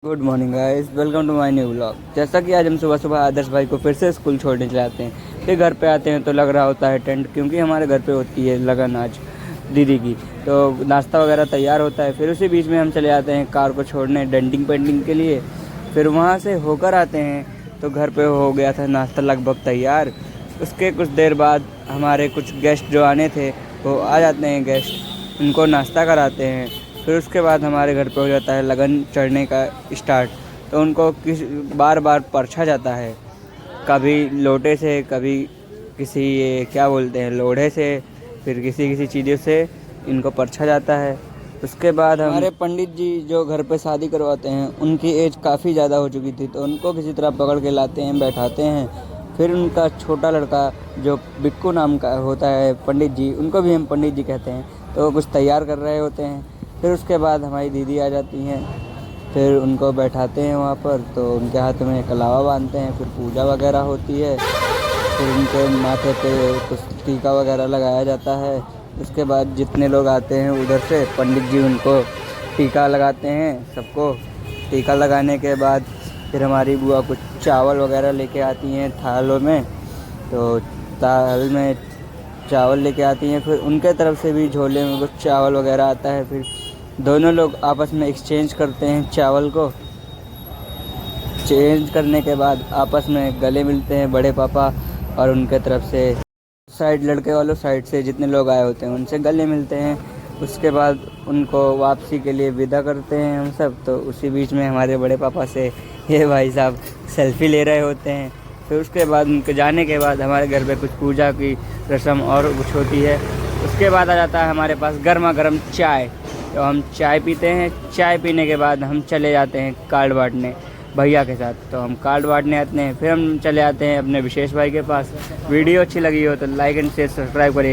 Good morning guys, welcome to my new vlog. जैसा कि आज हम सुबह सुबह आदर्श भाई को फिर से स्कूल छोड़ने चले जाते हैं। फिर घर पे आते हैं तो लग रहा होता है टेंट, क्योंकि हमारे घर पे होती है लगन आज दीदी की। तो नाश्ता वगैरह तैयार होता है। फिर उसी बीच में हम चले जाते हैं कार को छोड़ने डेंटिंग पेंटिंग के लिए। फिर वहाँ से होकर आते हैं तो घर पे हो गया था नाश्ता लगभग तैयार। उसके कुछ देर बाद हमारे कुछ गेस्ट जो आने थे वो आ जाते हैं गेस्ट, उनको नाश्ता कराते हैं। फिर उसके बाद हमारे घर पे हो जाता है लगन चढ़ने का स्टार्ट। तो उनको बार बार परछा जाता है, कभी लोटे से, कभी किसी ये क्या बोलते हैं लोढ़े से, फिर किसी किसी चीज़ों से इनको परछा जाता है। उसके बाद हमारे पंडित जी जो घर पे शादी करवाते हैं उनकी एज काफ़ी ज़्यादा हो चुकी थी, तो उनको किसी तरह पकड़ के लाते हैं, बैठाते हैं। फिर उनका छोटा लड़का जो बिक्कू नाम का होता है पंडित जी, उनको भी हम पंडित जी कहते हैं, तो वो कुछ तैयार कर रहे होते हैं। फिर उसके बाद हमारी दीदी आ जाती हैं, फिर उनको बैठाते हैं वहाँ पर, तो उनके हाथ में कलावा बांधते हैं। फिर पूजा वगैरह होती है, फिर उनके माथे पे कुछ टीका वगैरह लगाया जाता है। उसके बाद जितने लोग आते हैं उधर से पंडित जी उनको टीका लगाते हैं सबको। टीका लगाने के बाद फिर हमारी बुआ कुछ चावल वगैरह लेके आती हैं थालों में, तो थाल में चावल लेके आती हैं। फिर उनके तरफ से भी झोले में कुछ चावल वगैरह आता है। फिर दोनों लोग आपस में एक्सचेंज करते हैं चावल को। चेंज करने के बाद आपस में गले मिलते हैं बड़े पापा और उनके तरफ से साइड लड़के वालों साइड से जितने लोग आए होते हैं उनसे गले मिलते हैं। उसके बाद उनको वापसी के लिए विदा करते हैं हम सब। तो उसी बीच में हमारे बड़े पापा से ये भाई साहब सेल्फ़ी ले रहे होते हैं। फिर उसके बाद उनके जाने के बाद हमारे घर पे कुछ पूजा की रस्म और कुछ होती है। उसके बाद आ जाता है हमारे पास गर्मा गर्म चाय, तो हम चाय पीते हैं। चाय पीने के बाद हम चले जाते हैं कार्ड बांटने भैया के साथ, तो हम कार्ड बांटने आते हैं। फिर हम चले आते हैं अपने विशेष भाई के पास। वीडियो अच्छी लगी हो तो लाइक एंड शेयर सब्सक्राइब करिए।